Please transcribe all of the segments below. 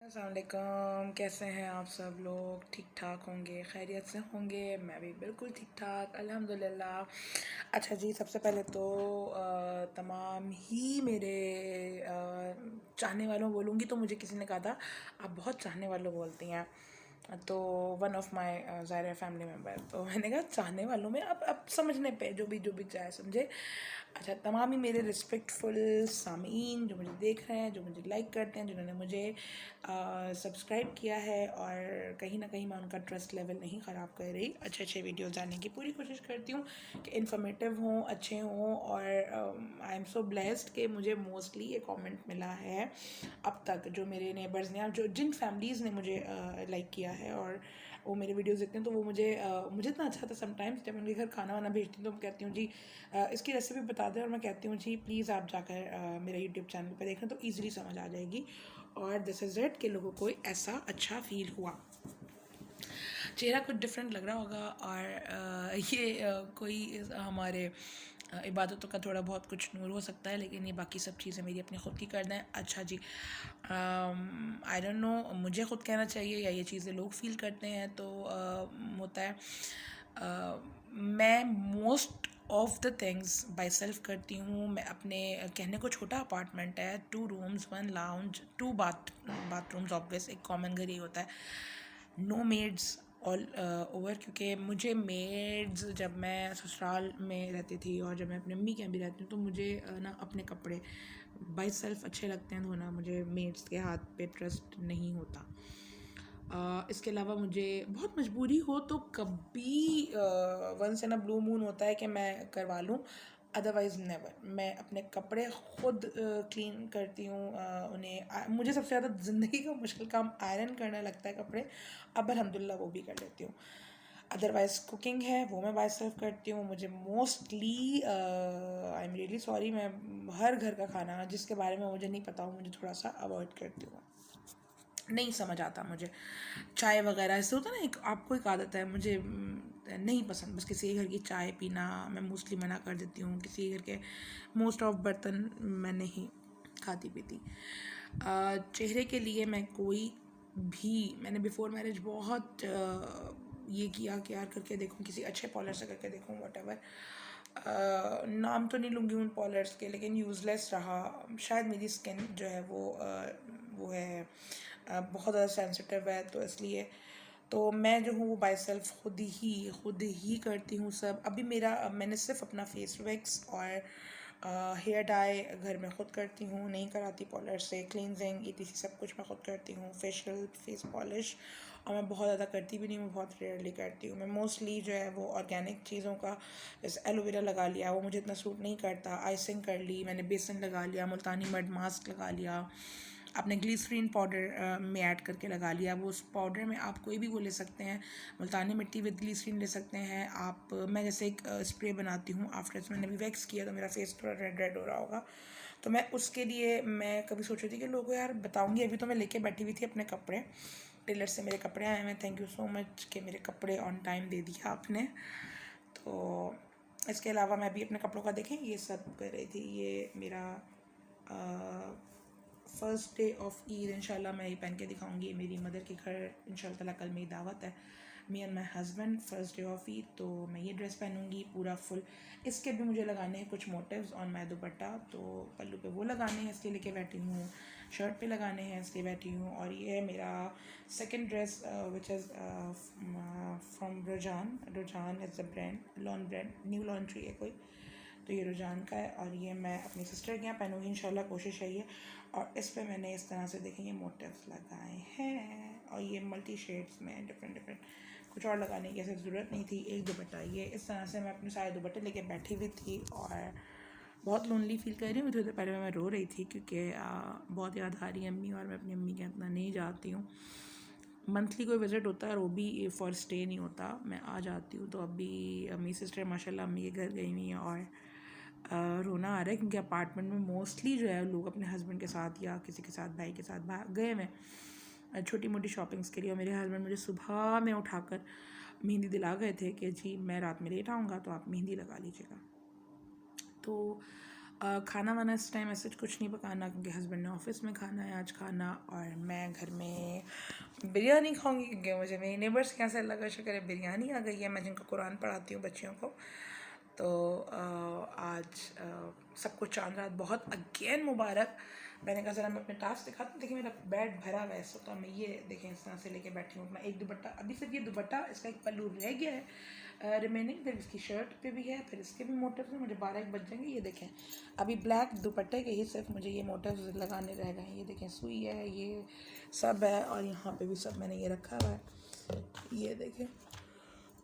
अस्सलाम वालेकुम। कैसे हैं आप सब लोग? ठीक ठाक होंगे, खैरियत से होंगे। मैं भी बिल्कुल ठीक ठाक अल्हम्दुलिल्लाह। अच्छा जी, सबसे पहले तो तमाम ही मेरे चाहने वालों बोलूँगी तो मुझे किसी ने कहा था आप बहुत चाहने वालों बोलती हैं, तो वन ऑफ माय ज़ाहिर फैमिली मेम्बर, तो मैंने कहा चाहने वालों में अब समझने पे जो भी चाहे समझे। अच्छा, तमाम ही मेरे रिस्पेक्टफुल सामीन जो मुझे देख रहे हैं, जो मुझे लाइक करते हैं, जिन्होंने मुझे सब्सक्राइब किया है, और कहीं ना कहीं मैं उनका ट्रस्ट लेवल नहीं ख़राब कर रही। अच्छे अच्छे वीडियोज़ डालने की पूरी कोशिश करती हूँ कि इन्फॉर्मेटिव हों, अच्छे हों, और आई एम सो ब्लेस्ड कि मुझे मोस्टली ये कमेंट मिला है अब तक, जो मेरे नेबर्स ने, जो जिन फैमिलीज़ ने मुझे लाइक किया है और वो मेरे वीडियोस देखते हैं, तो वो मुझे इतना अच्छा था। समटाइम्स जब उनके घर खाना वाना भेजती हूँ तो मैं कहती हूँ जी इसकी रेसिपी बता दें, और मैं कहती हूँ जी प्लीज़ आप जाकर मेरा यूट्यूब चैनल पे देखें, तो ईज़िली समझ आ जाएगी। और दिस इज़ इट कि लोगों को ऐसा अच्छा फील हुआ। चेहरा कुछ डिफरेंट लग रहा होगा, और ये कोई हमारे इबादतों का थोड़ा बहुत कुछ नूर हो सकता है, लेकिन ये बाकी सब चीज़ें मेरी अपनी ख़ुद की करना है। अच्छा जी, आई डोंट नो मुझे ख़ुद कहना चाहिए या ये चीज़ें लोग फील करते हैं, तो होता है मैं most of the things by self करती हूँ। मैं अपने कहने को छोटा अपार्टमेंट है, 2 रूम्स 1 लाउंज 2 बाथरूम्स, ऑब्वियस एक कॉमन घर ही होता है। नो मेड्स ऑल ओवर, क्योंकि मुझे मेड्स, जब मैं ससुराल में रहती थी और जब मैं अपनी अम्मी के यहाँ भी रहती हूँ, तो मुझे ना अपने कपड़े बाई सेल्फ अच्छे लगते हैं धोना, मुझे मेड्स के हाथ पे ट्रस्ट नहीं होता। इसके अलावा मुझे बहुत मजबूरी हो तो कभी once in a blue moon होता है कि मैं करवा लूँ, अदरवाइज़ नेवर। मैं अपने कपड़े ख़ुद क्लीन करती हूँ। उन्हें मुझे सबसे ज़्यादा ज़िंदगी का मुश्किल काम आयरन करना लगता है कपड़े। अब अल्हम्दुलिल्लाह वो भी कर लेती हूँ। अदरवाइज़ कुकिंग है वो मैं बाय सेल्फ करती हूँ। मुझे mostly I am really sorry, मैं हर घर का खाना जिसके बारे में मुझे नहीं पता हो, मुझे थोड़ा सा अवॉइड करती हूँ। नहीं समझ आता मुझे चाय वगैरह, ऐसे होता है ना, एक आपको एक आदत है, मुझे नहीं पसंद बस किसी के घर की चाय पीना। मैं मोस्टली मना कर देती हूँ, किसी के घर के मोस्ट ऑफ बर्तन मैं नहीं खाती पीती। चेहरे के लिए मैं कोई भी, मैंने बिफोर मैरिज बहुत ये किया कि यार करके देखूँ, किसी अच्छे पॉलर से करके देखूँ, वट नाम तो नहीं लूँगी उन पॉलर्स के, लेकिन यूज़लेस रहा। शायद मेरी स्किन जो है वो है बहुत ज़्यादा सेंसिटिव है, तो इसलिए तो मैं जो हूँ वो बाय सेल्फ खुद ही करती हूँ सब। अभी मैंने सिर्फ अपना फेस वैक्स और हेयर डाई घर में ख़ुद करती हूँ, नहीं कराती पॉलर से। क्लींजिंग ETC सब कुछ मैं ख़ुद करती हूँ, फेशियल, फेस पॉलिश, और मैं बहुत ज़्यादा करती भी नहीं, मैं बहुत रेयरली करती हूँ। मैं मोस्टली जो है वो ऑर्गेनिक चीज़ों का, जैसे एलोवेरा लगा लिया, वो मुझे इतना सूट नहीं करता, आइसिंग कर ली मैंने, बेसन लगा लिया, मुल्तानी मड मास्क लगा लिया, आपने ग्लिसरीन पाउडर में ऐड करके लगा लिया। वो उस पाउडर में आप कोई भी वो ले सकते हैं, मुल्तानी मिट्टी विद ग्लिसरीन ले सकते हैं आप। मैं जैसे एक स्प्रे बनाती हूँ, आफ्टर मैंने भी वैक्स किया तो मेरा फेस थोड़ा रेड रेड हो रहा होगा, तो मैं उसके लिए मैं कभी सोच रही थी कि लोगों को यार बताऊँगी। अभी तो मैं लेके बैठी हुई थी अपने कपड़े, टेलर से मेरे कपड़े आए हैं, थैंक यू सो मच कि मेरे कपड़े ऑन टाइम दे दिया आपने। तो इसके अलावा मैं भी अपने कपड़ों का देखें ये सब कर रही थी। ये मेरा फर्स्ट डे ऑफ ईद, इंशाल्लाह मैं ये पहन के दिखाऊंगी। मेरी मदर के घर इंशाल्लाह ताला कल मेरी दावत है, me and my husband, first day of Eid, तो मैं ये ड्रेस पहनूंगी पूरा फुल। इसके भी मुझे लगाने हैं कुछ मोटिव्स ऑन माई दुपट्टा, तो पल्लू पे वो लगाने हैं इसलिए लेके बैठी हूँ, शर्ट पे लगाने हैं इसलिए बैठी हूँ। और ये है मेरा second dress which is from Rujhan is the brand, lawn brand, new laundry है कोई, तो ये रुझान का है, और ये मैं अपनी सिस्टर के यहाँ पहनूँगी इंशाल्लाह, कोशिश है ये। और इस पर मैंने इस तरह से देखें ये मोटिव्स लगाए हैं, और ये मल्टी शेड्स में डिफरेंट कुछ और लगाने की ऐसे ज़रूरत नहीं थी। एक दुपट्टा ये इस तरह से मैं अपने सारे दुपट्टे लेके बैठी हुई थी, और बहुत लोनली फील कर रही हूँ। थोड़ी देर पहले मैं रो रही थी क्योंकि बहुत याद आ रही है अम्मी, और मैं अपनी अम्मी के इतना नहीं जाती हूँ। मंथली कोई विज़िट होता है और वो भी फॉर स्टे नहीं होता, मैं आ जाती हूँ। तो अभी अम्मी सिस्टर माशाल्लाह अम्मी के घर गई हुई हैं, और रोना आ रहा है क्योंकि अपार्टमेंट में मोस्टली जो है लोग अपने हस्बैंड के साथ या किसी के साथ, भाई के साथ गए हुए छोटी मोटी शॉपिंग्स के लिए। और मेरे हस्बैंड मुझे सुबह में उठाकर मेहंदी दिला गए थे कि जी मैं रात में लेट आऊँगा तो आप मेहंदी लगा लीजिएगा। तो खाना वाना इस टाइम ऐसे कुछ नहीं पकाना क्योंकि हस्बैंड ने ऑफिस में खाना है आज खाना, और मैं घर में बिरयानी खाऊंगी क्योंकि मुझे मेरी नेबर्स के यहाँ से अल्लाह का शुक्र है बिरयानी आ गई है। मैं जिनको कुरान पढ़ाती हूँ बच्चियों को, तो आज सबको चांद रात बहुत अगेन मुबारक। मैंने कहा ज़रा मैं अपने टास्क दिखाती हूँ। देखिए मेरा बेड भरा हुआ है इस वक्त, मैं ये देखें इस तरह से लेके बैठी हूँ। अपना एक दुपट्टा, अभी सिर्फ ये दुपट्टा, इसका एक पल्लू रह गया है रिमेनिंग, फिर इसकी शर्ट पे भी है, फिर इसके भी मोटिव्स हैं। मुझे 12-1 बज जाएंगे। ये देखें अभी ब्लैक दुपट्टे के ही सिर्फ मुझे ये मोटिव्स लगाने रह गए हैं। ये देखें सुई है, ये सब है, और यहाँ पे भी सब मैंने ये रखा हुआ है, ये देखें।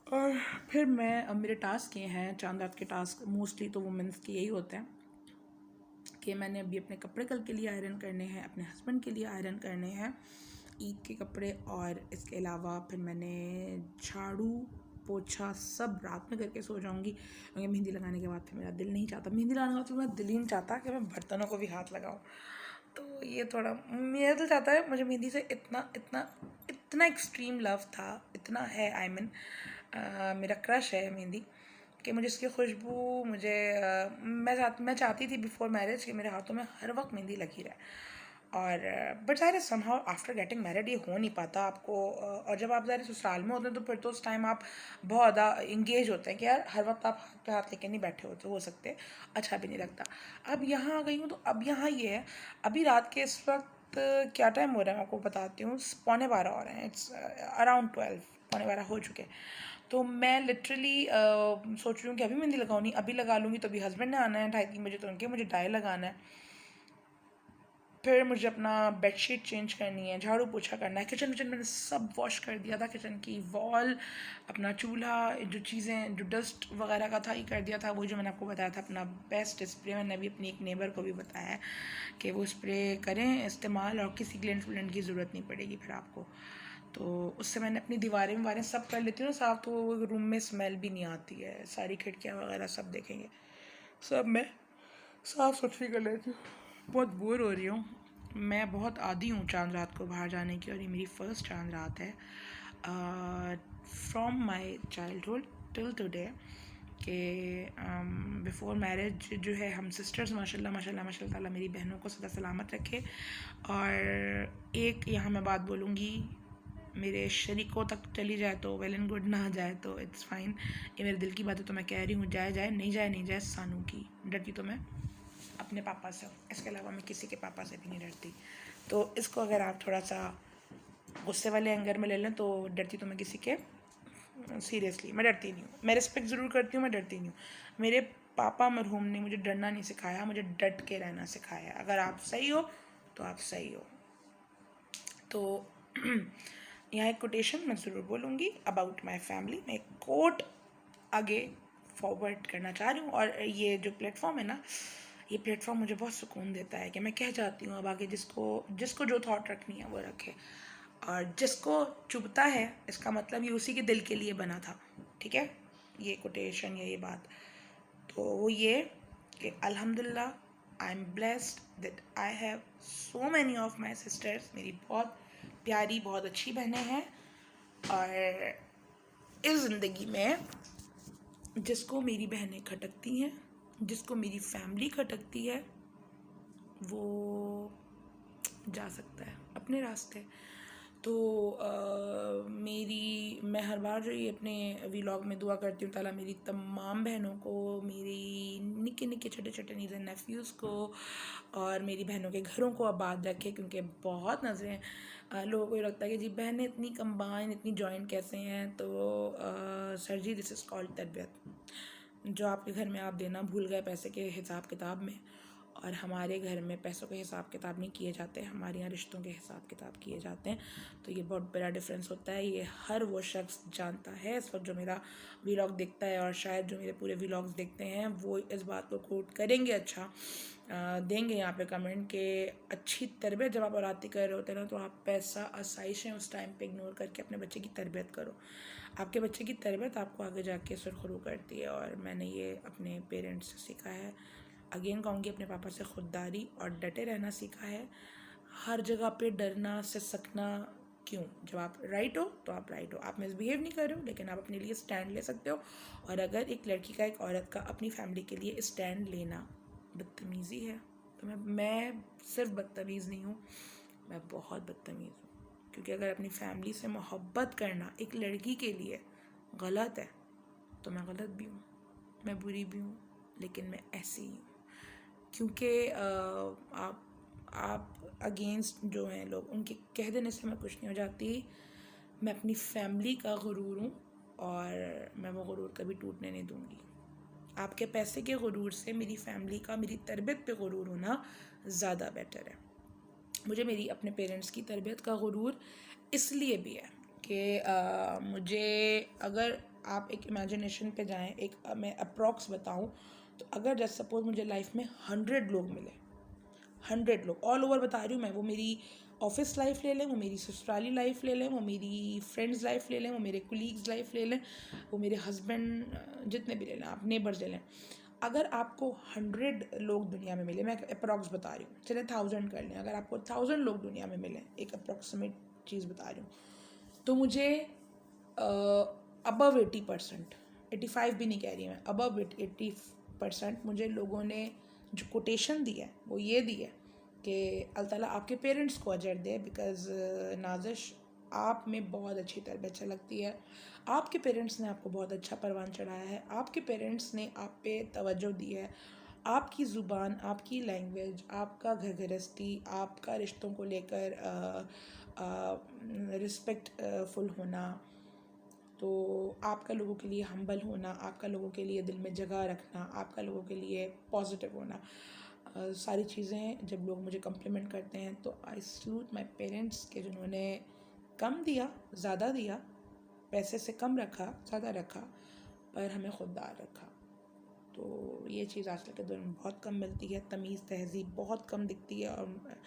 और फिर मैं, अब मेरे टास्क ये हैं चांद रात के टास्क, मोस्टली तो वुमेंस के यही होते हैं कि मैंने अभी अपने कपड़े कल के लिए आयरन करने हैं, अपने हस्बैंड के लिए आयरन करने हैं ईद के कपड़े, और इसके अलावा फिर मैंने झाड़ू पोछा सब रात में करके सो जाऊंगी, क्योंकि मेहंदी लगाने के बाद फिर मेरा दिल नहीं चाहता, मेहंदी लगाने के बाद फिर मेरा दिल ही नहीं चाहता कि मैं बर्तनों को भी हाथ लगाऊं। तो ये थोड़ा मेरा दिल चाहता है, मुझे मेहंदी से इतना इतना इतना एक्सट्रीम लव था, इतना है, आई मीन मेरा क्रश है मेहंदी, कि मुझे इसकी खुशबू, मुझे मैं चाहती थी बिफोर मैरिज कि मेरे हाथों में हर वक्त मेहंदी लगी रहे। और बट ज़ाहिर समहाउ आफ्टर गेटिंग मैरिड ये हो नहीं पाता आपको। और जब आप ज़ाहिर ससुराल में होते हैं तो फिर तो उस टाइम आप बहुत ज़्यादा इंगेज होते हैं कि यार हर वक्त आप हाथ पे हाथ लेके नहीं बैठे होते हो सकते, अच्छा भी नहीं लगता। अब यहाँ आ गई हूँ तो अब यहाँ ये है, अभी रात के इस वक्त क्या टाइम हो रहा है आपको बताती हूँ, 11:15 हो रहे हैं, इट्स अराउंड 12, 11:15 हो चुके हैं। तो मैं लिटरली सोच रही हूँ कि अभी मेहंदी लगाऊँ, नहीं अभी लगा लूँगी तो अभी हस्बैंड ने आना है 2:30-3 बजे, तो उनके मुझे डाई लगाना है, फिर मुझे अपना बेडशीट चेंज करनी है, झाड़ू पोछा करना है, किचन विचन मैंने सब वॉश कर दिया था, किचन की वॉल, अपना चूल्हा, जो चीज़ें जो डस्ट वगैरह का था ये कर दिया था। वो जो मैंने आपको बताया था अपना बेस्ट स्प्रे, मैंने अभी अपनी एक नेबर को भी बताया है कि वो स्प्रे करें इस्तेमाल, और किसी ग्लेंट व्लेंट की ज़रूरत नहीं पड़ेगी फिर आपको। तो उससे मैंने अपनी दीवारें ववारें सब कर लेती हूँ ना साफ़, तो रूम में स्मेल भी नहीं आती है, सारी खिड़कियाँ वगैरह सब देखेंगे, सब मैं साफ़ सुथरी कर लेती हूँ। बहुत बोर हो रही हूँ मैं, बहुत आदी हूँ चांद रात को बाहर जाने की, और ये मेरी फ़र्स्ट चांद रात है from my childhood till today. कि बिफ़ोर मैरिज जो है हम सिस्टर्स माशाल्लाह माशाल्लाह माशाल्लाह ताला मेरी बहनों को सदा सलामत रखे। और एक यहाँ मैं बात बोलूँगी, मेरे शरीकों तक चली जाए तो वेल एंड गुड, ना जाए तो इट्स फाइन, ये मेरे दिल की बात है तो मैं कह रही हूँ, जाए जाए, नहीं जाए नहीं जाए, सानू की। डरती तो मैं अपने पापा से, इसके अलावा मैं किसी के पापा से भी नहीं डरती। तो इसको अगर आप थोड़ा सा गुस्से वाले एंगर में ले लें तो डरती तो मैं किसी के, सीरियसली मैं डरती नहीं हूँ, मैं रिस्पेक्ट ज़रूर करती हूँ, मैं डरती नहीं हूँ। मेरे पापा मरहूम ने मुझे डरना नहीं सिखाया, मुझे डट के रहना सिखाया। अगर आप सही हो तो आप सही हो। तो यहाँ एक कोटेशन मैं ज़रूर बोलूँगी अबाउट माई फैमिली, मैं एक कोट आगे फॉरवर्ड करना चाह रही हूँ। और ये जो प्लेटफॉर्म है ना, ये प्लेटफॉर्म मुझे बहुत सुकून देता है कि मैं कह जाती हूँ, अब आगे जिसको जिसको जो थॉट रखनी है वो रखे, और जिसको चुभता है इसका मतलब ये उसी के दिल के लिए बना था, ठीक है, ये कोटेशन या ये बात। तो वो ये कि अल्हम्दुलिल्लाह I am blessed that I have so many of my sisters, मेरी बहुत प्यारी बहुत अच्छी बहनें हैं। और इस ज़िंदगी में जिसको मेरी बहनें खटकती हैं, जिसको मेरी फैमिली खटकती है, वो जा सकता है अपने रास्ते। तो मैं हर बार जो ये अपने व्लॉग में दुआ करती हूँ ताला मेरी तमाम बहनों को, मेरी निक्के निक्के छोटे छोटे नीज़ एंड नेफ्यूज़ को, और मेरी बहनों के घरों को आबाद रखे, क्योंकि बहुत नज़रें लोगों को ये लगता है कि जी बहनें इतनी कंबाइन इतनी जॉइंट कैसे हैं। तो सर जी दिस इज़ कॉल्ड तरबियत। जो आपके घर में आप देना भूल गए पैसे के हिसाब किताब में, और हमारे घर में पैसों के हिसाब किताब नहीं किए जाते, हमारे यहाँ रिश्तों के हिसाब किताब किए जाते हैं। तो ये बहुत बड़ा डिफरेंस होता है, ये हर वो शख्स जानता है इस वक्त जो मेरा व्लॉग देखता है, और शायद जो मेरे पूरे व्लॉग्स देखते हैं वो इस बात को कोट करेंगे, अच्छा देंगे यहाँ पे कमेंट के अच्छी तरबियत जब आप औलादी कर रहे होते हैं ना, तो आप पैसा आसाइशें उस टाइम पे इग्नोर करके अपने बच्चे की तरबियत करो। आपके बच्चे की तरबियत आपको आगे जाके सुरखरू करती है, और मैंने ये अपने पेरेंट्स से सीखा है। अगेन कहूँगी अपने पापा से खुददारी और डटे रहना सीखा है। हर जगह पे डरना सिसकना क्यों, जब आप राइट हो तो आप राइट हो, आप मिसबिहेव नहीं कर रहे हो लेकिन आप अपने लिए स्टैंड ले सकते हो। और अगर एक लड़की का एक औरत का अपनी फैमिली के लिए स्टैंड लेना बदतमीज़ी है, तो मैं सिर्फ बदतमीज़ नहीं हूँ, मैं बहुत बदतमीज़ हूँ, क्योंकि अगर अपनी फैमिली से मोहब्बत करना एक लड़की के लिए गलत है तो मैं गलत भी हूँ, मैं बुरी भी हूँ, लेकिन मैं ऐसी ही हूँ। क्योंकि आप अगेंस्ट जो हैं लोग, उनके कह देने से मैं कुछ नहीं हो जाती। मैं अपनी फैमिली का गुरूर हूँ और मैं वो गुरूर कभी टूटने नहीं दूँगी। आपके पैसे के गुरूर से मेरी फैमिली का, मेरी तरबियत पे गुरूर होना ज़्यादा बेटर है। मुझे मेरी अपने पेरेंट्स की तरबियत का गुरूर इसलिए भी है कि मुझे, अगर आप एक इमेजिनेशन पे जाएं, एक मैं अप्रॉक्स बताऊं, तो अगर जैसे सपोज मुझे लाइफ में 100 लोग मिले, 100 लोग ऑल ओवर बता रही हूँ मैं, वो मेरी ऑफिस लाइफ ले लें, वो मेरी ससुराली लाइफ ले लें, वो मेरी फ्रेंड्स लाइफ ले लें, वो मेरे कुलीग्स लाइफ ले लें, वो मेरे हस्बैंड, जितने भी ले लें, आप नेबर्स ले लें, अगर आपको 100 लोग दुनिया में मिले, मैं अप्रॉक्स बता रही हूँ, चले 1000 कर लें, अगर आपको 1000 लोग दुनिया में मिले, एक अप्रॉक्सीमेट चीज़ बता रही हूँ, तो मुझे अबव 80%, 85 भी नहीं कह रही मैं, अबव 80% मुझे लोगों ने जो कोटेशन दी है वो ये दी है कि अल्लाह ताला आपके पेरेंट्स को अजर दे, बिकॉज़ नाज़िश आप में बहुत अच्छी तरबियत लगती है, आपके पेरेंट्स ने आपको बहुत अच्छा परवान चढ़ाया है, आपके पेरेंट्स ने आप पे तवज्जो दी है, आपकी ज़ुबान, आपकी लैंग्वेज, आपका घर गृहस्थी, आपका रिश्तों को लेकर रिस्पेक्ट फुल होना, तो आपका लोगों के लिए हम्बल होना, आपका लोगों के लिए दिल में जगह रखना, आपका लोगों के लिए पॉजिटिव होना, सारी चीज़ें जब लोग मुझे कम्प्लीमेंट करते हैं तो आई सल्यूट माई पेरेंट्स के जिन्होंने कम दिया, ज़्यादा दिया, पैसे से कम रखा, ज़्यादा रखा, पर हमें खुददार रखा। तो ये चीज़ आजकल के दौर में बहुत कम मिलती है, तमीज़ तहज़ीब बहुत कम दिखती है, और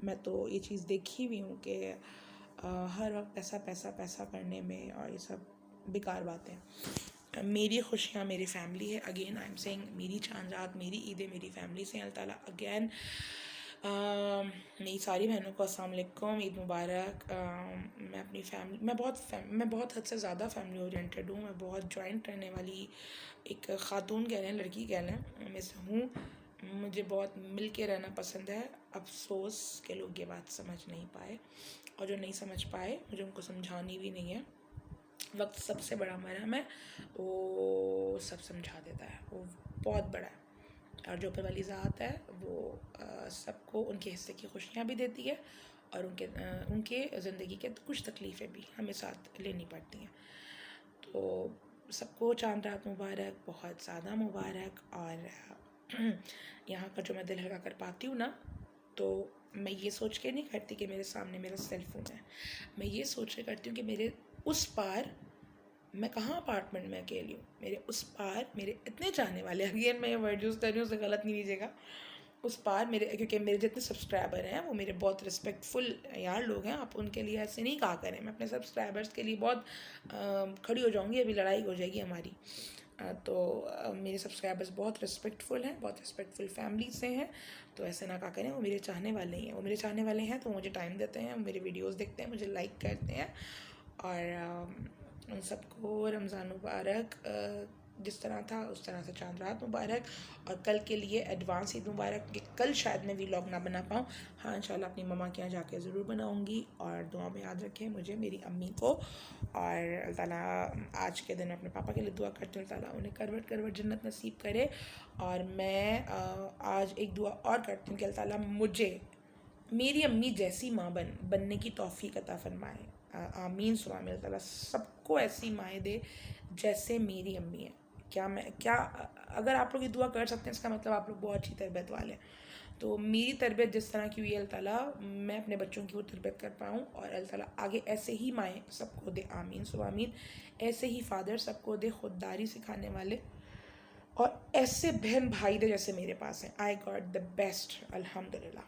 मैं तो ये चीज़ देखी हुई हूँ कि हर वक्त पैसा पैसा पैसा करने में, और ये सब बेकार बातें। मेरी खुशियाँ मेरी फैमिली है, अगेन आई एम सेइंग, मेरी चांद रात, मेरी ईदें मेरी फैमिली से। अल्लाह ताला अगेन मेरी सारी बहनों को अस्सलाम वालेकुम, ईद मुबारक। मैं अपनी फैमिली, मैं बहुत हद से ज़्यादा फैमिली ओरिएंटेड हूँ, मैं बहुत जॉइंट रहने वाली एक ख़ातून कह लें, लड़की कह लें, मैं से हूँ। मुझे बहुत मिल के रहना पसंद है। अफसोस के लोग ये बात समझ नहीं पाए, और जो नहीं समझ पाए मुझे उनको समझानी भी नहीं है। वक्त सबसे बड़ा मरहम है, वो सब समझा देता है, वो बहुत बड़ा है, और जो ऊपर वाली ज़ात है वो सबको उनके हिस्से की खुशियाँ भी देती है, और उनके ज़िंदगी के कुछ तकलीफ़ें भी हमें साथ लेनी पड़ती हैं। तो सबको चांद रात मुबारक, बहुत ज़्यादा मुबारक। और यहाँ का जो मैं दिल हल्का कर पाती हूँ ना, तो मैं ये सोच के नहीं करती कि मेरे सामने मेरा सेल फ़ोन है, मैं ये सोच के करती हूँ कि मेरे उस पार, मैं कहाँ अपार्टमेंट में अकेली हूँ, मेरे उस पार मेरे इतने चाहने वाले, अगेन मैं ये वर्ड यूज़ कर रही हूँ, उसे गलत नहीं लीजिएगा, उस पार मेरे, क्योंकि मेरे जितने सब्सक्राइबर हैं वो मेरे बहुत रिस्पेक्टफुल यार लोग हैं, आप उनके लिए ऐसे नहीं कहा करें, मैं अपने सब्सक्राइबर्स के लिए बहुत खड़ी हो जाऊँगी, अभी लड़ाई हो जाएगी हमारी। तो मेरे सब्सक्राइबर्स बहुत रिस्पेक्टफुल हैं, बहुत रिस्पेक्टफुल फैमिली से हैं, तो ऐसे ना कहा करें, वो मेरे चाहने वाले ही हैं, वो मेरे चाहने वाले हैं तो मुझे टाइम देते हैं, मेरे वीडियोस देखते हैं, मुझे लाइक करते हैं, और उन सबको रमज़ान मुबारक। जिस तरह था उस तरह से चांद रात मुबारक, और कल के लिए एडवांस ईद मुबारक, कि कल शायद मैं व्लॉग ना बना पाऊँ, हाँ इंशाल्लाह अपनी मम्मा के यहाँ जाके ज़रूर बनाऊँगी, और दुआ में याद रखें मुझे, मेरी अम्मी को, और अल्लाह ताला आज के दिन अपने पापा के लिए दुआ करती हूँ, अल्लाह ताला उन्हें करवट करवट जन्नत नसीब करे। और मैं आज एक दुआ और करती हूँ कि अल्लाह ताला मुझे मेरी अम्मी जैसी माँ बनने की तौफीक अता फरमाए, आमीन सुमा आमीन। अल्लाह ताला सबको ऐसी माएँ दे जैसे मेरी अम्मी है। क्या अगर आप लोग ये दुआ कर सकते हैं, इसका मतलब आप लोग बहुत अच्छी तरबियत वाले हैं। तो मेरी तरबियत जिस तरह की हुई है, अल्लाह ताला मैं अपने बच्चों की वो तरबियत कर पाऊँ, और अल्लाह ताला आगे ऐसे ही माएँ सबको दे, आमीन सुमा आमीन। ऐसे ही फादर सबको दे, खुददारी सिखाने वाले, और ऐसे बहन भाई दे जैसे मेरे पास हैं। आई गॉट द बेस्ट, अल्हम्दुलिल्लाह।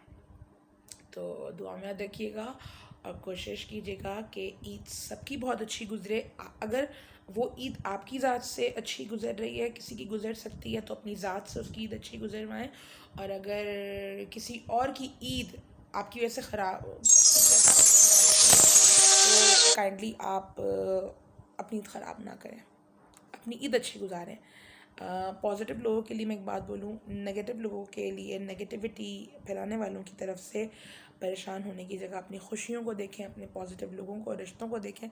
तो दुआ में याद रखिएगा, और कोशिश कीजिएगा कि ईद सबकी बहुत अच्छी गुजरे। अगर वो ईद आपकी ज़ात से अच्छी गुजर रही है, किसी की गुजर सकती है, तो अपनी ज़ात से उसकी ईद अच्छी गुजरवाएँ, और अगर किसी और की ईद आपकी वजह से ख़राब तो काइंडली आप अपनी ईद ख़राब ना करें, अपनी ईद अच्छी गुजारें। पॉजिटिव लोगों के लिए मैं एक बात बोलूँ, नेगेटिव लोगों के लिए, नेगेटिविटी फैलाने वालों की तरफ से परेशान होने की जगह अपनी खुशियों को देखें, अपने पॉजिटिव लोगों को, रिश्तों को देखें।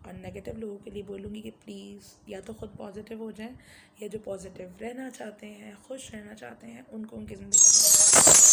और नेगेटिव लोगों के लिए बोलूँगी कि प्लीज़ या तो ख़ुद पॉजिटिव हो जाएं, या जो पॉजिटिव रहना चाहते हैं, खुश रहना चाहते हैं, उनको उनकी ज़िंदगी में